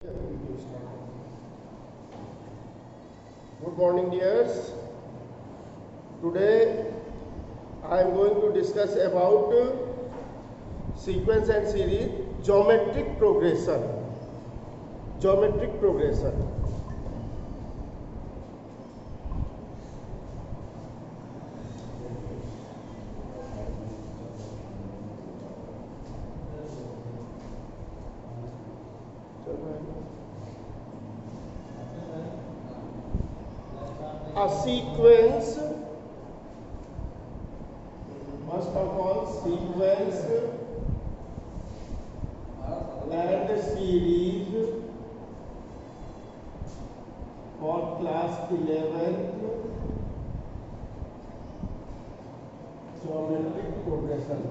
Good morning, dears. Today I am going to discuss about sequence and series geometric progression. Geometric progression. A sequence, first of all, sequence and series for class 11th geometric progression.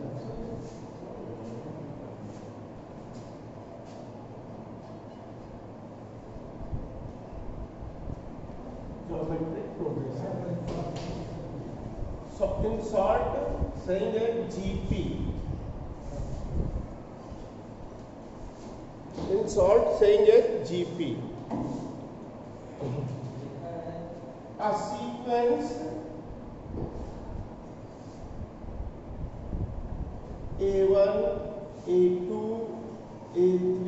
Geometric progression. So in short, saying that GP. In short, saying that GP. A sequence A1, A2, A3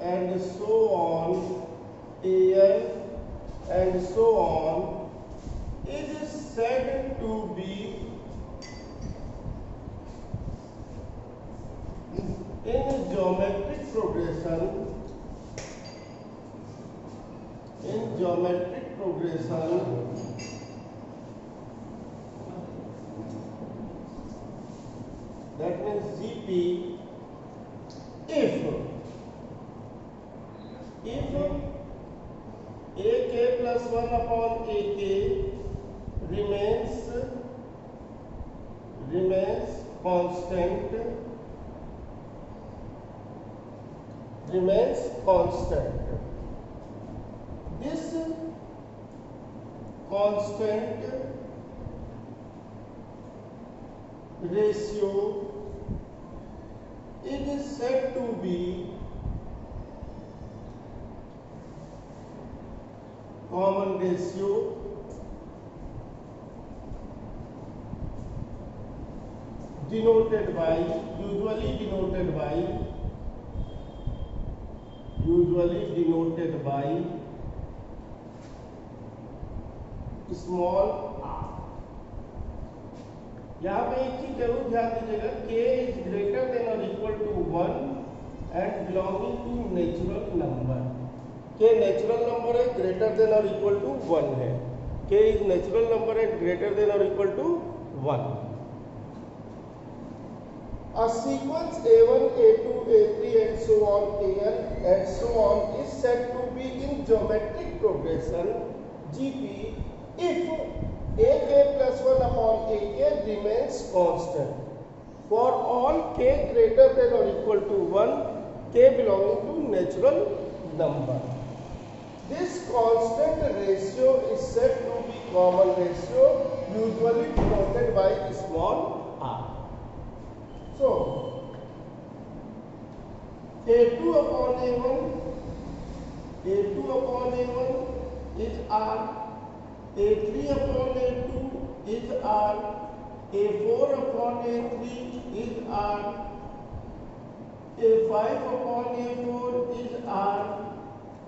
and so on, AN and so on is said to be in geometric progression. In geometric progression, that means GP if AK plus 1 upon AK remains constant, This constant ratio it is said to be common ratio denoted by usually denoted by small r। यहाँ पे एक चीज जरूर ध्यान दीजिएगा, k is greater than और equal to 1 and belonging to natural number. k natural number है, greater than और इक्वल टू 1 है। k is natural number and greater than और equal to 1। A sequence A1, A2, A3 and so on, AN and so on is said to be in geometric progression GP if AK plus 1 upon AK remains constant for all k greater than or equal to 1, k belonging to natural number. This constant ratio is said to be common ratio, usually denoted by small r. So, A2 upon A1 is R, A3 upon A2 is R, A4 upon A3 is R, A5 upon A4 is R,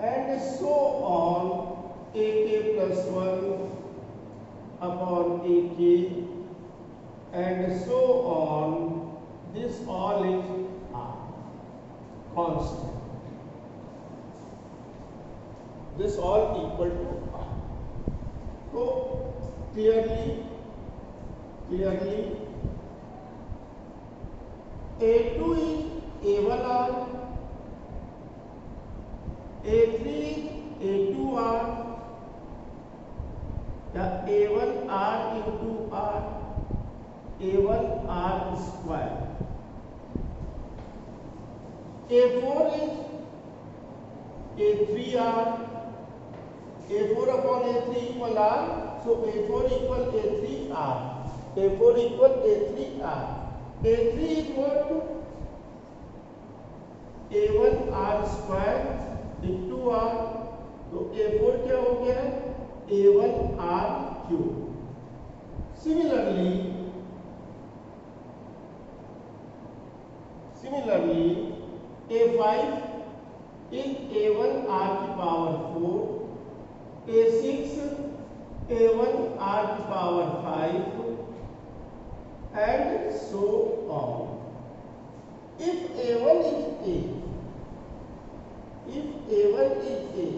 and so on, AK plus 1 upon AK, and so on. This all is R, constant. This all equal to R. So clearly A2 is A1R, A3 is A2R, A1R into R, A1R square. A4 is A3R, A4 upon A3 equal R, so A4 equal A3R, A4 equal A3R. A3 is what? A1 R square r, तो a4 क्या हो गया, a1r cube. Similarly, a5 is a1r की power 4, a6 a1r की power 5 and so on. If a1 is a,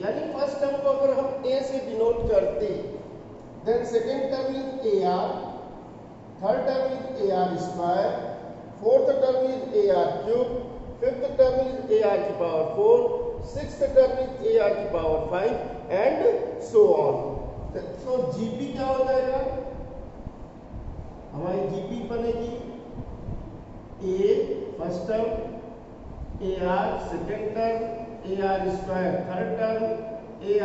यानी first term को अगर हम a से डिनोट करते, then second term is ar, third term is ar square, fourth term is ar cube, fifth term is ar की power 4, sixth term is ar की power 5 and so on. तो GP क्या हो जाएगा, हमारी GP बनेगी a first term, ar second term, ar square third term,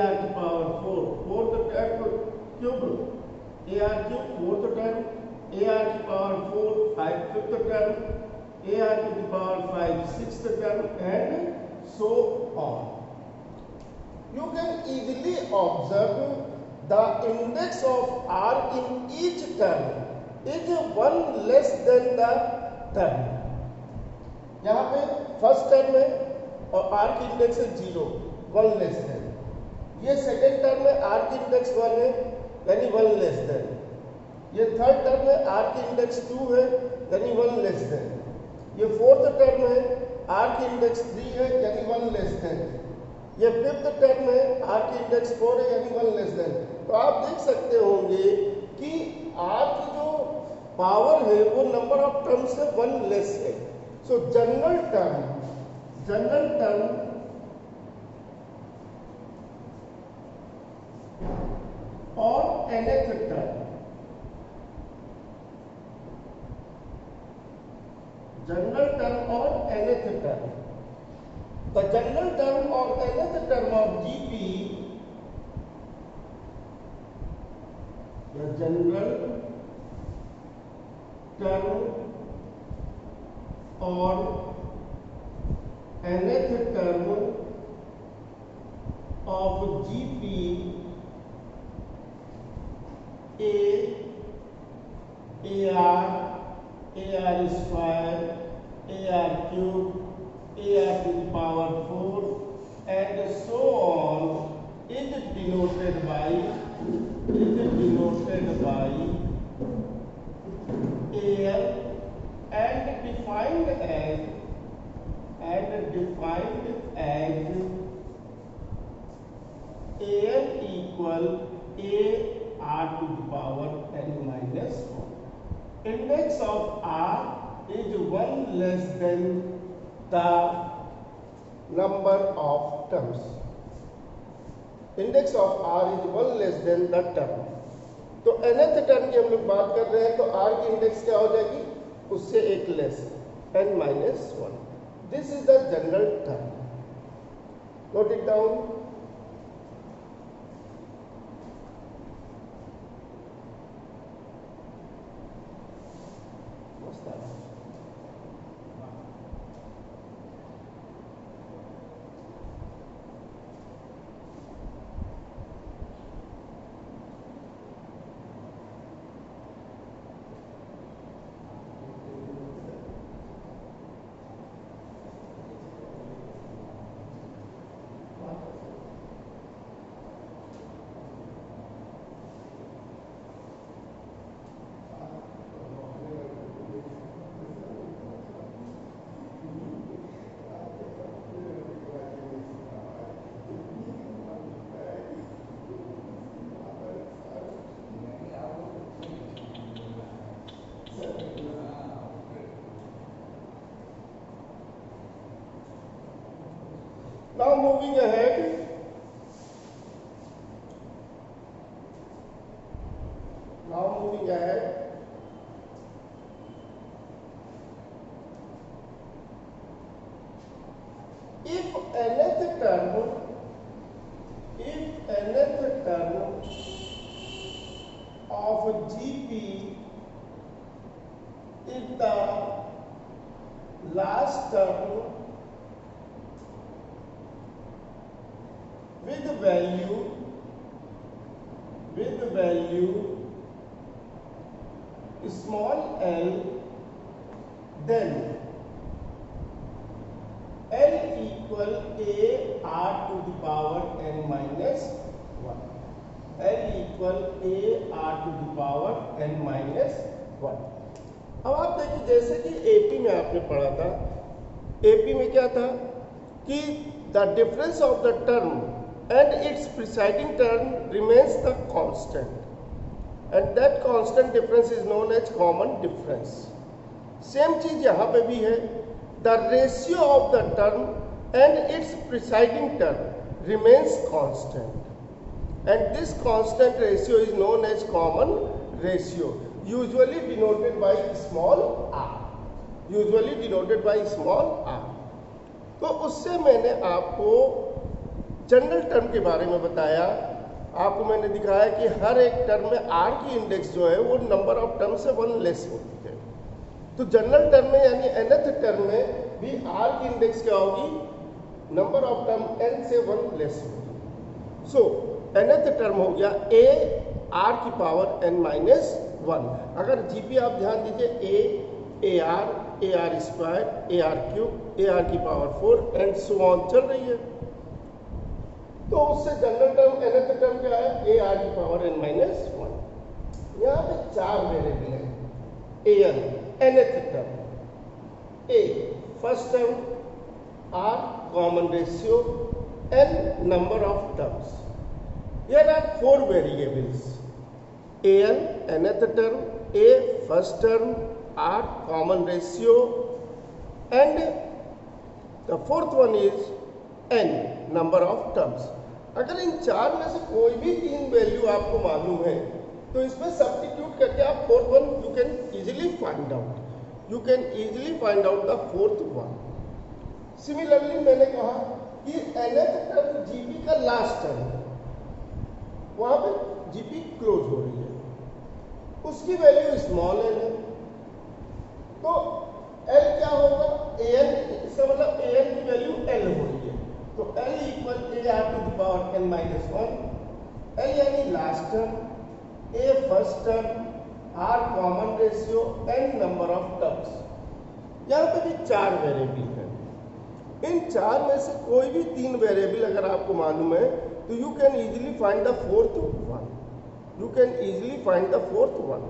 ar की power 4 fourth term cube, ar cube fourth term, ar की power 4 5 fifth term, ar to the power 5 sixth term and so on. You can easily observe the index of r in each term is one less than the term. यहाँ पे first term है और r की index है 0, 1 less than. ये second term में r की index 1 है यानी 1 लेस देन। ये थर्ड टर्म में r की इंडेक्स 2 है यानी 1 लेस देन। ये फोर्थ टर्म है r की इंडेक्स 3 है यानी 1 लेस देन। ये फिफ्थ टर्म है r की इंडेक्स 4 है यानी 1 लेस देन। तो आप देख सकते होंगे कि r की जो पावर है वो नंबर ऑफ टर्म से 1 लेस है। सो जनरल टर्म और nth टर्म, जनरल टर्म और nth term, the general term और nth term of GP, the general term और nth term of GP ar square, ar cube, ar to the power 4 and so on is denoted by al and defined as al equal ar to the power n minus 1. Index of r is 1 less than the number of terms. Index of r is 1 less than the term. तो nth term की हम लोग बात कर रहे हैं तो r की इंडेक्स क्या हो जाएगी, उससे एक less n minus 1. This is the general term. Note it down. What's that? Now moving ahead, if nth term of GP is the last term with value small l, then l equal a r to the power n minus 1. l equal a r to the power n minus 1. अब आप देखिए, जैसे कि AP में आपने पढ़ा था, AP में क्या था कि the difference of the term and it's presiding term remains the constant and that constant difference is known as common difference. Same चीज यहाँ पे भी है, the ratio of the term and its presiding term remains constant and this constant ratio is known as common ratio, usually denoted by small r. usually denoted by small r. तो उससे मैंने आपको general term के बारे में बताया, आपको मैंने दिखाया कि हर एक टर्म में आर की इंडेक्स जो है वो नंबर ऑफ टर्म से 1 लेस होती है। तो जनरल टर्म में यानी nth टर्म में भी आर की इंडेक्स क्या होगी, नंबर ऑफ टर्म n से 1 लेस होगी। सो nth टर्म हो गया a r की पावर n माइनस 1। अगर जीपी आप ध्यान दीजिए, a r square, a r cube, a r की पावर 4 एंड सो ऑन चल रही है। तो उससे जनरल टर्म nth टर्म क्या है, a r की पावर n माइनस 1। यहाँ पे 4 वेरिएबल है, an nth term, a first term, r common ratio, n number of terms. Here are 4 variables, an nth term, a first term, r common ratio and the fourth one is n number of terms. अगर इन 4 में से कोई भी 3 value आपको मालूम है तो इसमें सब्स्टिट्यूट करके आप fourth one you can easily find out the fourth one. Similarly मैंने कहा कि nth टर्म जीपी का लास्ट टर्म है, वहां पे जीपी क्लोज हो रही है, उसकी वैल्यू स्मॉल एन है, तो एल क्या होगा, एन, इसका मतलब एन की वैल्यू एल हो रही है, तो L equal a r to the power n minus 1। L यानी last term, A first term, R common ratio, n number of terms. यहाँ पे भी 4 वेरिएबल है, इन 4 में से कोई भी 3 वेरिएबल अगर आपको मालूम है तो you can easily find the fourth one.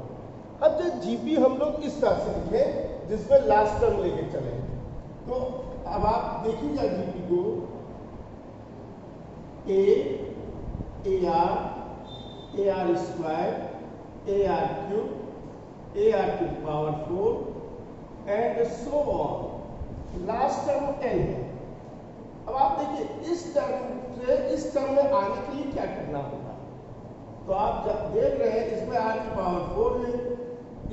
अब जो जीपी हम लोग इस तरह से लिखें जिसमें लास्ट टर्म लेके चले, तो अब आप देखिएगा जीपी को a r square, a r cube, a r to power 4 and so on, last term n है। अब आप देखिए इस टर्म से इस टर्म में आने के लिए क्या करना होगा, तो आप जब देख रहे हैं इसमें r की पावर 4 है,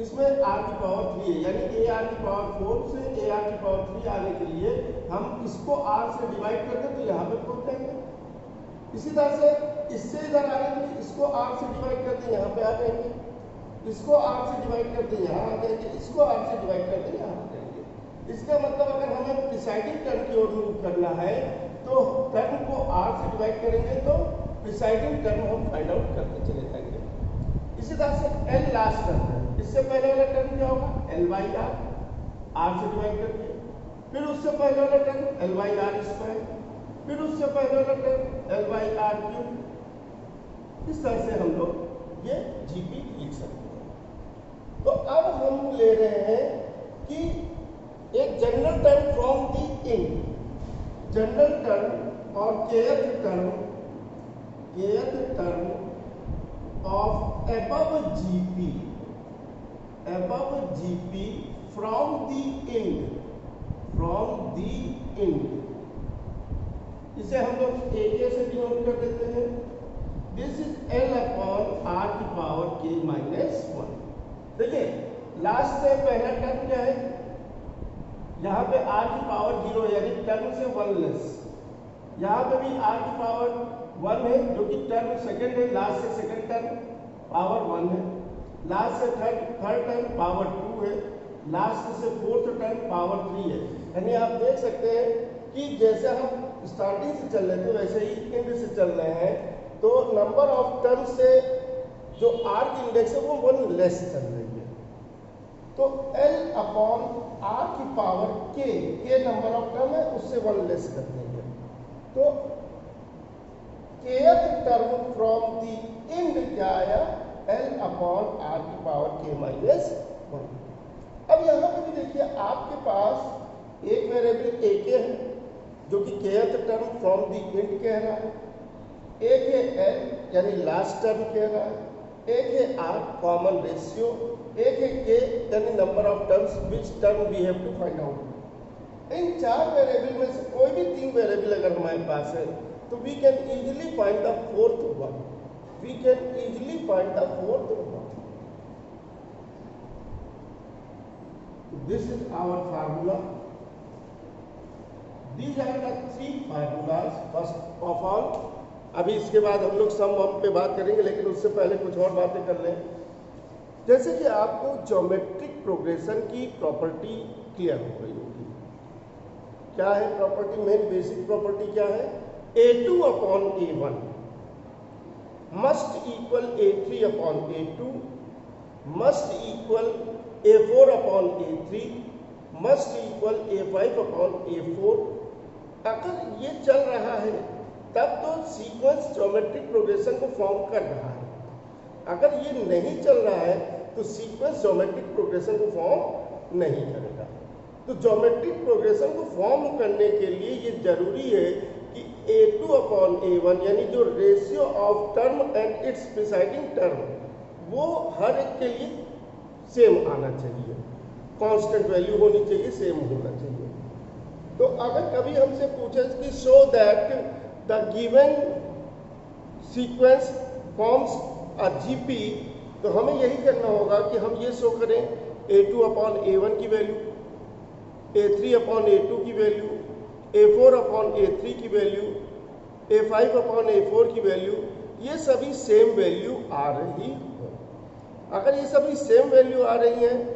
इसमें r की पावर 3 है, यानी a r की पावर 4 से a r की पावर 3 आने के लिए हम इसको r से डिवाइड कर दें तो यहाँ पे पहुंच जाएंगे। इसी तरह से इससे इधर आने के लिए इसको r से डिवाइड कर दें, यहाँ पे आ जाएंगे, इसको r से डिवाइड कर दें, यहाँ आ जाएंगे, इसको r से डिवाइड कर दें, यहाँ आ जाएंगे। इसका मतलब अगर हमें प्रिसाइडिंग टर्म की ओर मूव करना है तो टर्म को r से डिवाइड करेंगे तो प्रिसाइडिंग टर्म हम फाइंड आउट करते चले जाएंगे। इसी तरह से l लास्ट टर्म है, इससे पहले वाला टर्म क्या होगा, l बाई r से डिवाइड करके, फिर उससे पहले वाला term l by r square, फिर उससे पहले वाला term l by r cube. इस तरह से हम लोग ये जीपी लिख सकते हैं। तो अब हम ले रहे हैं कि एक general term from the end, general term और kth term of above GP from the end, इसे हम लोग AK से डिनोट कर देते हैं। This is L upon R की पावर K माइनस 1। देखिए लास्ट से पहला टर्म क्या है, यहाँ पे R की पावर 0 यानी टर्म से 1 लेस, यहाँ पे भी R की पावर 1 है जो कि टर्म सेकंड है, लास्ट से सेकंड टर्म पावर 1 है, लास्ट से थर्ड टर्म पावर 2 है, लास्ट से फोर्थ टर्म पावर 3 है। यानी आप देख सकते हैं कि जैसे हम स्टार्टिंग से चल रहे थे वैसे ही एंड से चल रहे हैं तो नंबर ऑफ टर्म से जो आर्क इंडेक्स है वो 1 लेस चल रही है। तो L अपॉन R की power K number of term है, उससे 1 लेस कर देंगे। तो kth term from the and क्या आया, L अपॉन R की पावर K माइनस 1। अब यहाँ पे भी देखिए आपके पास एक वेरिएबल AK है जो कि kth term from the and कह रहा है, एक है L यानी लास्ट टर्म कह रहा है, एक है R कॉमन रेशियो, एक है K यानी number of terms which term we have to find out. इन 4 वेरिएबल में से कोई भी 3 वेरिएबल अगर हमारे पास है तो we can easily find the fourth one, we can easily find the fourth one. This is our formula, these are the 3 formulas first of all. अभी इसके बाद हम लोग सम वम पे बात करेंगे, लेकिन उससे पहले कुछ और बातें कर लें। जैसे कि आपको ज्योमेट्रिक प्रोग्रेशन की प्रॉपर्टी क्लियर हो गई होगी। क्या है प्रॉपर्टी, मेन बेसिक प्रॉपर्टी क्या है, A2 upon A1 must equal A3 upon A2 must equal A4 upon A3 must equal A5 upon A4। अगर ये चल रहा है तब तो सीक्वेंस ज्योमेट्रिक प्रोग्रेशन को फॉर्म कर रहा है, अगर ये नहीं चल रहा है तो सीक्वेंस ज्योमेट्रिक प्रोग्रेशन को फॉर्म नहीं करेगा। तो ज्योमेट्रिक प्रोग्रेशन को फॉर्म करने के लिए ये जरूरी है कि A2 अपॉन A1 यानी जो ratio of term and it's presiding term वो हर एक के लिए सेम आना चाहिए, कांस्टेंट वैल्यू होनी चाहिए, सेम होना चाहिए। तो अगर कभी हमसे पूछे कि show that the given sequence forms a GP, तो हमें यही करना होगा कि हम ये शो करें A2 अपॉन A1 की वैल्यू, A3 अपॉन A2 की वैल्यू, A4 अपॉन A3 की वैल्यू, A5 अपॉन A4 की वैल्यू, ये सभी सेम वैल्यू आ रही है। अगर ये सभी सेम वैल्यू आ रही हैं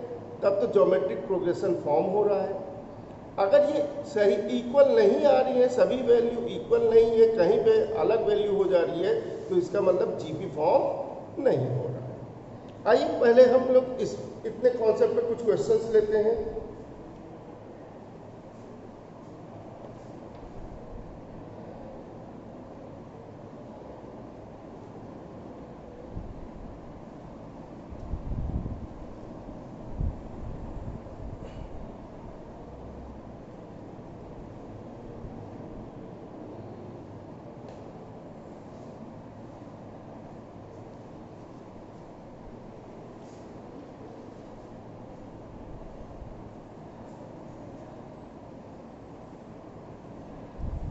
तब तो ज्योमेट्रिक प्रोग्रेशन फॉर्म हो रहा है। अगर ये सही इक्वल नहीं आ रही है, सभी वैल्यू इक्वल नहीं है, कहीं पे अलग वैल्यू हो जा रही है, तो इसका मतलब GP फॉर्म नहीं हो रहा है। आइए पहले हम लोग इस इतने कॉन्सेप्ट पे कुछ क्वेश्चंस लेते हैं।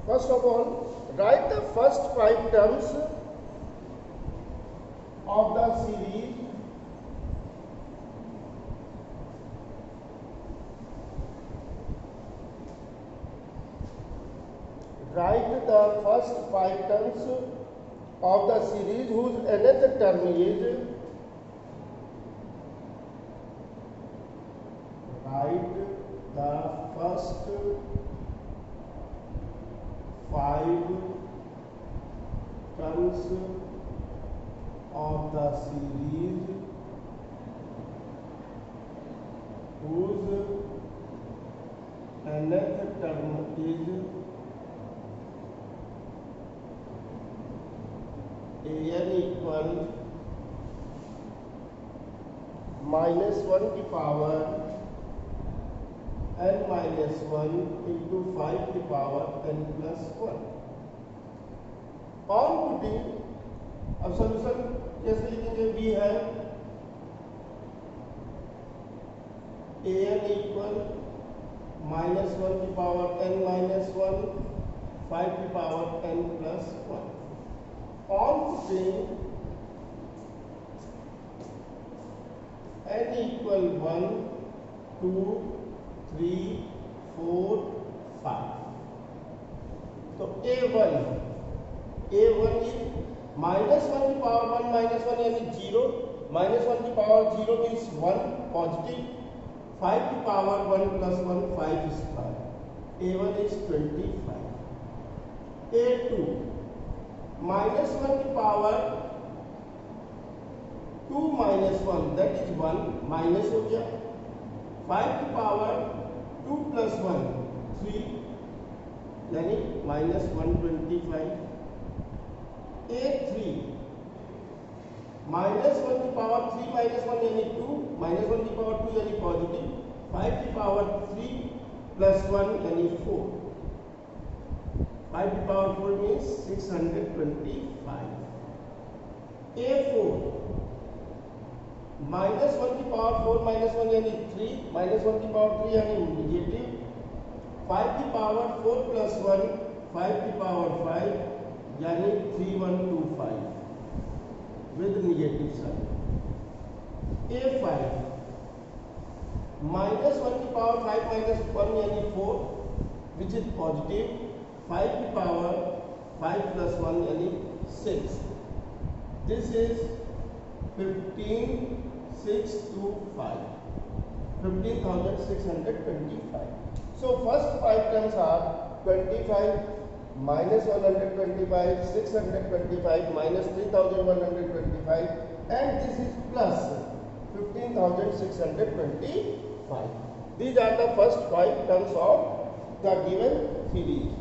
First of all, write the first 5 terms of the series whose nth term is, write the first 5 terms of the series whose nth term is an equal -1 की पावर n minus 1 into 5 की power n plus 1। On putting, अब solution कैसे लिखेंगे, we है an equal -1 की power n minus 1, 5 की power n plus 1। On putting n equal 1, 2, 3, 4, 5। तो A1 is -1 की पावर 1 minus 1 यानी 0, -1 की पावर 0 मीन्स 1 पॉजिटिव, 5 की power 1 plus 1 5 square, A1 is 25। A2 -1 की power 2 minus 1 that is 1 minus हो गया, 5 की पावर 2 plus 1 3 यानी -125, A3 -1 की पावर 3 minus 1 यानी 2, -1 की पावर 2 यानी पॉजिटिव, 5 की पावर 3 plus 1 यानी 4, 5 की पावर 4 means 625, A4 -1 की पावर 4 -1 यानी 3, -1 की पावर 3 यानी नेगेटिव, 5 की पावर 4 plus 1 5 की पावर 5 यानी 3125 with negative sign, A5 -1 की पावर 5 minus 1 यानी 4 which is positive, 5 की पावर 5 plus 1 यानी 6, this is 15,625. So first 5 terms are 25 minus 125, 625 minus 3,125, and this is plus 15,625. These are the first 5 terms of the given series.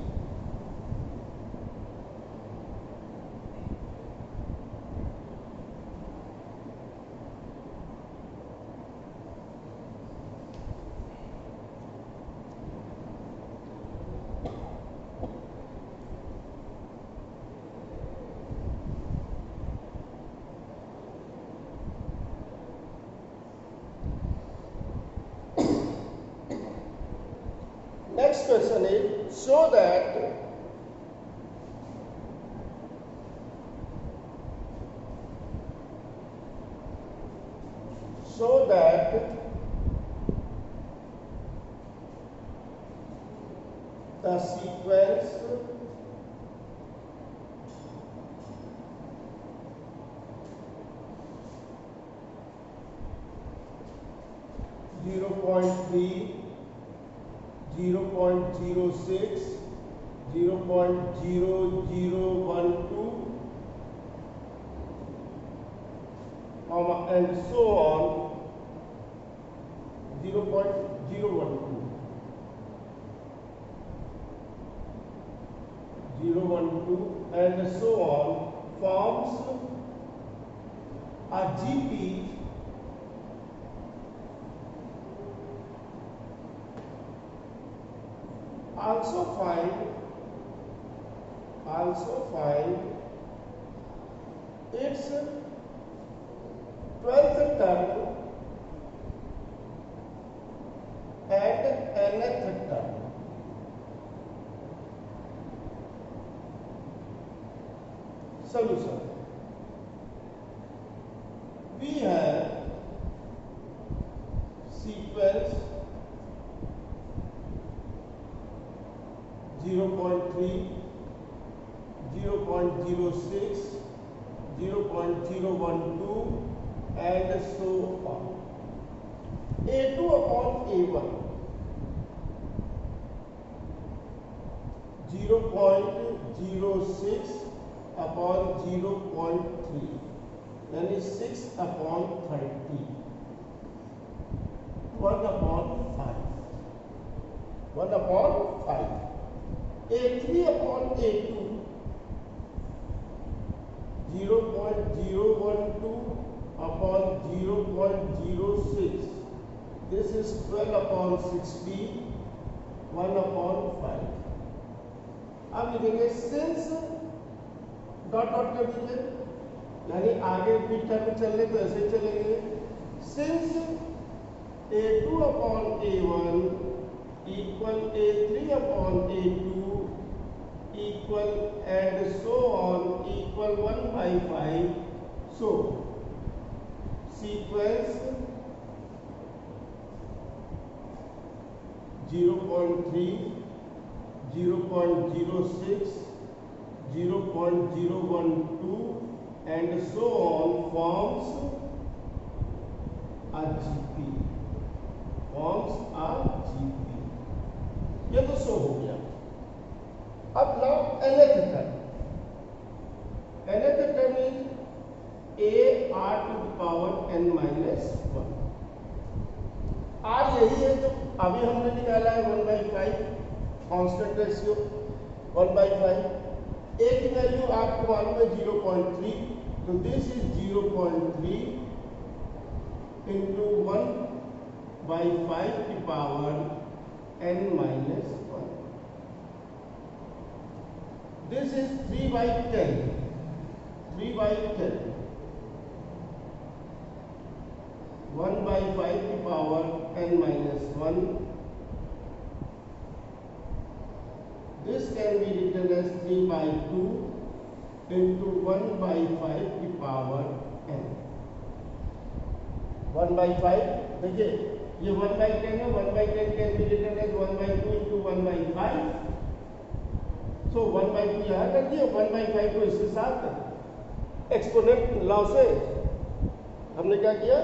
Next question is show that the sequence (0.3, 0.06, 0.0012, and so on 0.012, 012 and so on forms a GP also find its 12th term and nth term. Solution. We have sequence 0.3, 0.06, 0.012 and so on. A2 upon A1 0.06 upon 0.3 यानी 6 upon 30, 1 upon 5, 1 upon 5. A3 upon A2 0.012 upon 0.06, this is 12 upon 60, 1 upon 5. अब लिखेंगे since dot dot कर दीजिए, यानी आगे बीच term चलने तो ऐसे ही चलेंगे, since A2 upon A1 equal A3 upon A2 equal and so on equal 1 by 5. So sequence 0.3, 0.06, 0.012 and so on forms a GP. ये तो शो हो गया। अब now nth term, another term is a r to the power n minus 1. r यही है जो अभी हमने निकाला है 1/5 कांस्टेंट रेशियो 1/5. a की वैल्यू आपको मालूम है 0.3, तो दिस इज 0.3 into 1/5 की power n minus 1. This is 3/10. 3/10. 1/5 की power n minus 1. This can be written as 3/2 into 1/5 की पावर n. 1/5 देखिए ये 1/10 है. 1/10 can be written as 1/2 into 1/5. So 1/2 यहाँ कर दिया, 1/5 को इसके साथ एक्सपोनेंट लॉ से हमने क्या किया,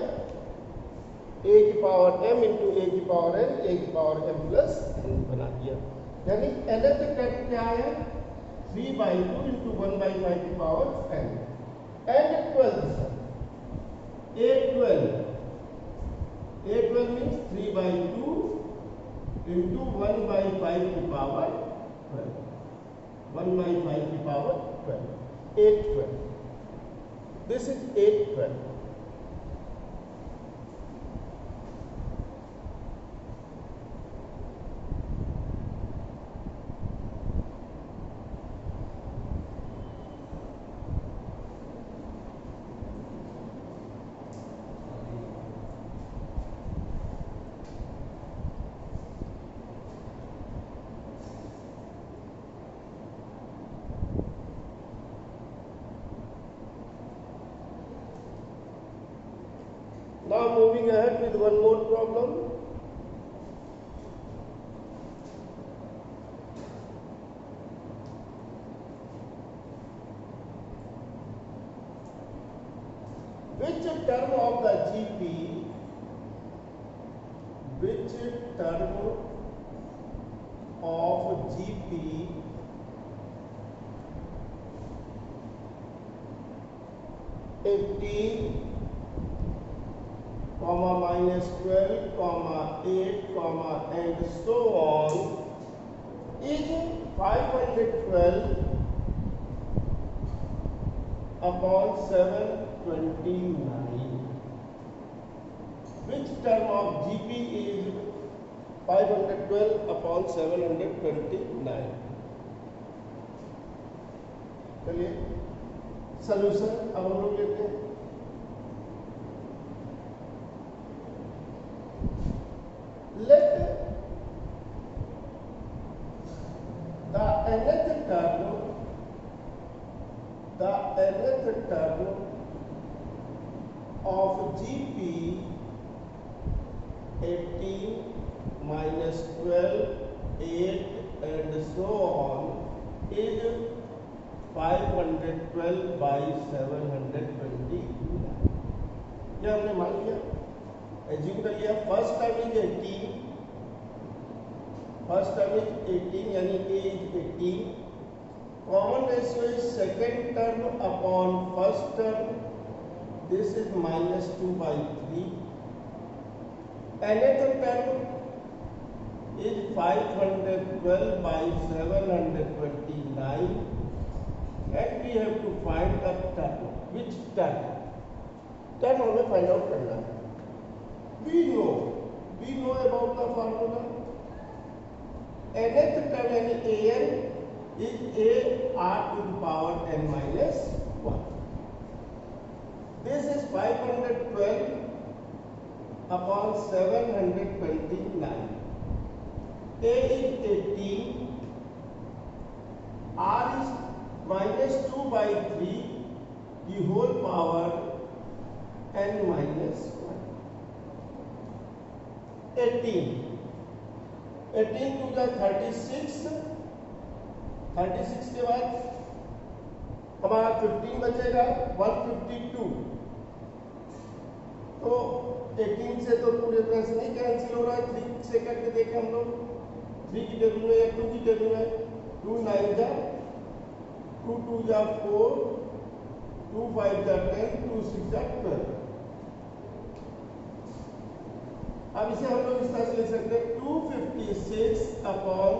a की पावर m इंटू a की पावर n, a की पावर m प्लस n बना दिया. यानी another term क्या है 3/2 into 1/5 की power n. and 12 a12 means 3/2 into 1/5 की पावर 12. 1/5 की power 12. 812. This is 812. Now moving ahead with one more problem. Which term of the GP, which term of GP (18, -12, 8, and so on) is 512 upon 729. Which term of GP is 512 upon 729? चलिए solution अब हम लोग लेते हैं. Let the nth term of GP 18, -12, 8, and so on is 512 by 729. यह हमने मान लिया, एज्यूम कर लिया. फर्स्ट टर्म इज 18, यानी a is 18. Common ratio is second term upon first term. This is -2/3. Another term is 512 by 729, and we have to find the term. Which term? Term हमें find out करना है. We know about the formula. Nth term यानी an is a r to the power n minus 1. This is 512 upon 729. A is 18, r is -2/3, the whole power n minus 1. 18 to the 36. 36 के बाद हमारा 15 बचेगा, 152. तो 18 से तो 2 डिफरेंस नहीं cancel हो रहा है. 3 से करके देखें हम लोग. 3 की टेबल में या 2 की टेबल में 2 9 जा 2 2 जा 4, 2 5 जा 10, 2 6 जा 12। अब इसे हम लोग इस तरह से लिख सकते हैं 256 अपॉन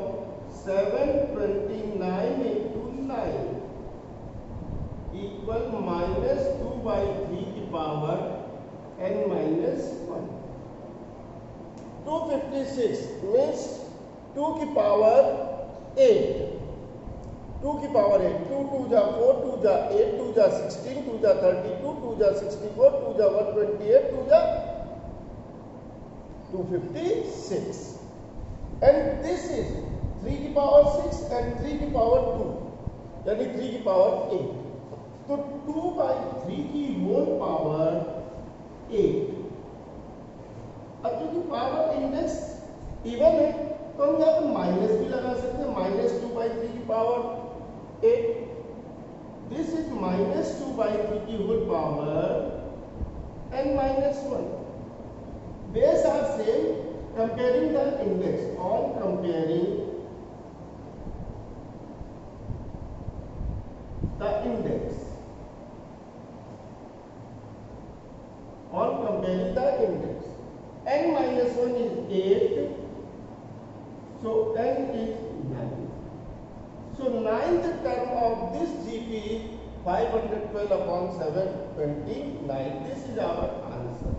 729 इंटू 9 इक्वल -2/3 की पावर n -1। 256 मीन्स 2 की पावर 8, 2 की पावर 8, 2 2 जा 4, 2 जा 8, 2 जा 16, 2 जा 32, 2 जा 64, 2 जा 128, 2 जा 256, and this is 3 की पावर 6 and 3 की पावर 2 यानी 3 की पावर 8, तो 2/3 की होल पावर 8। अब क्योंकि पावर इंडेक्स इवन है तो हम यहाँ पे माइनस भी लगा सकते हैं, -2/3 की पावर 8, दिस इज -2/3 की whole power n -1। Base are same, comparing the index, on comparing the index, on comparing the index, n -1 is 8, so n is 9, so ninth term of this GP 512 upon 729, this is our answer.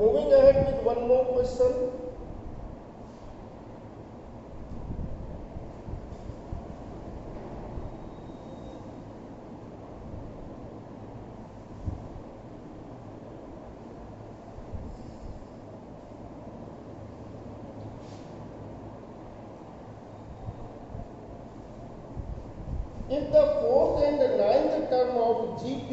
Moving ahead with one more question. If the fourth and the ninth term of GP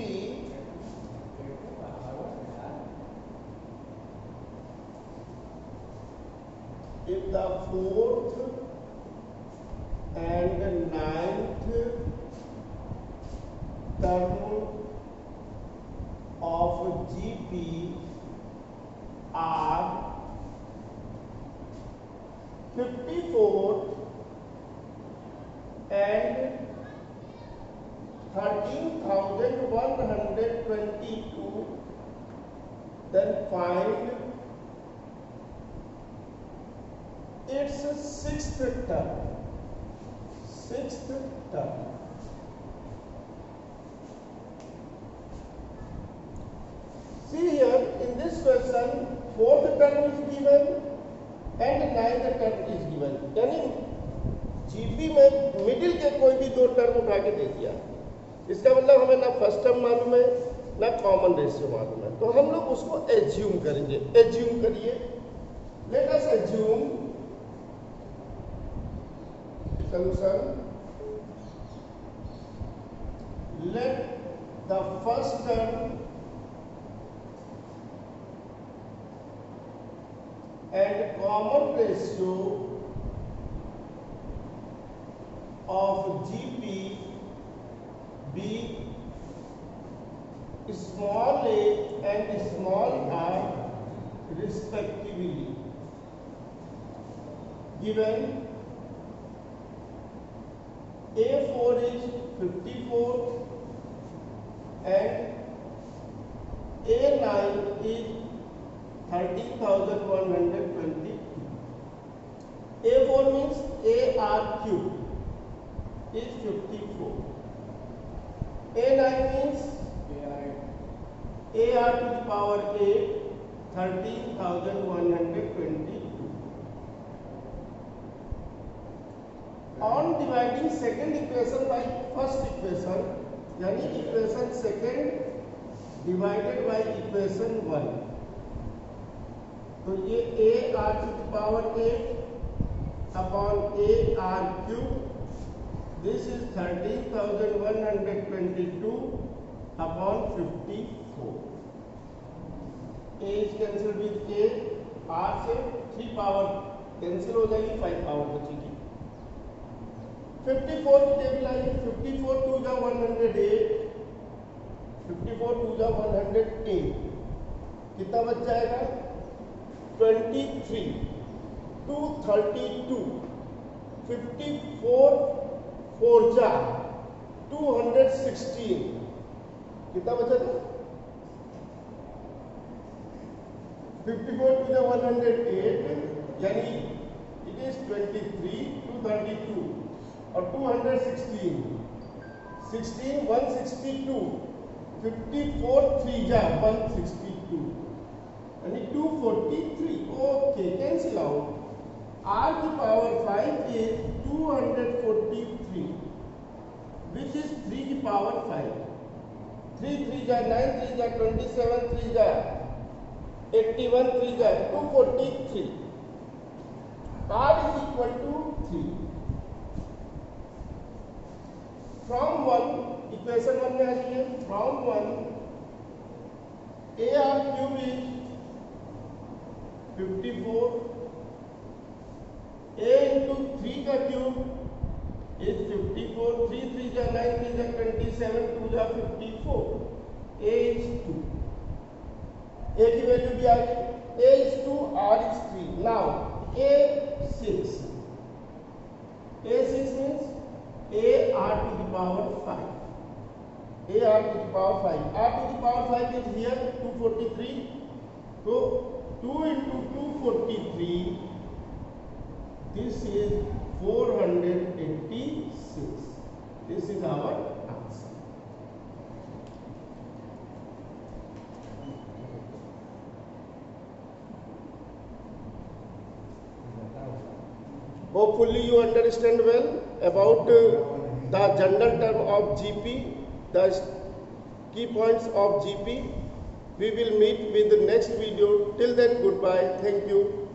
if the fourth and ninth term of GP are 54 and 13,122, then find its sixth term. Sixth term. See here in this question, fourth term is given and ninth term is given. यानी GP में middle के कोई भी दो term उठा के दे दिया, इसका मतलब हमें ना फर्स्ट टर्म मालूम है ना कॉमन रेशियो मालूम है, तो हम लोग उसको एज्यूम करेंगे। एज्यूम करिए, let us assume solution. Let the first term and common ratio of GP be small a and small r respectively, given A4 is 54 and A9 is 13,122. A4 means AR cube is 54. A9 means AR to the power 8, 13,122. On dividing second equation by first equation, यानी equation second divided by equation 1, तो ये a r to the power 8 upon a r cube, this is 13,122 upon 54. A is cancelled with a, r power cancel हो जाएगी, 5 power बचेगी। 54 की table आइए, 54 2 जा 108, 54 2 जा 108, कितना बच जाएगा 23, 232, 54 4 जा 216, कितना बचा था 54 to the 108, यानी it is 23, 232 और 216, 16 162, 54 3 जा 162, यानी 243. Okay, cancel out. r की पावर 5 is 243, which is 3 की पावर 5. 3 3 जा 9, 3 जा 27, 3 जा 81, 3 जा 243. r is equal to 3. From 1, equation 1 में आ जाइए. From 1, ar cube is 54, a into 3 का क्यूब is 54, 3 3 जा 9, 3 जा 27, 2 जा 54, a is 2. a की वैल्यू भी आ गई. a is 2, r is 3. now a 6. a 6 means a r to the power 5. a r to the power 5. r to the power 5 is here 243. So 2 into 243, this is 486. This is our answer. Hopefully you understand well about the general term of GP, the key points of GP. We will meet with the next video. Till then, goodbye. Thank you.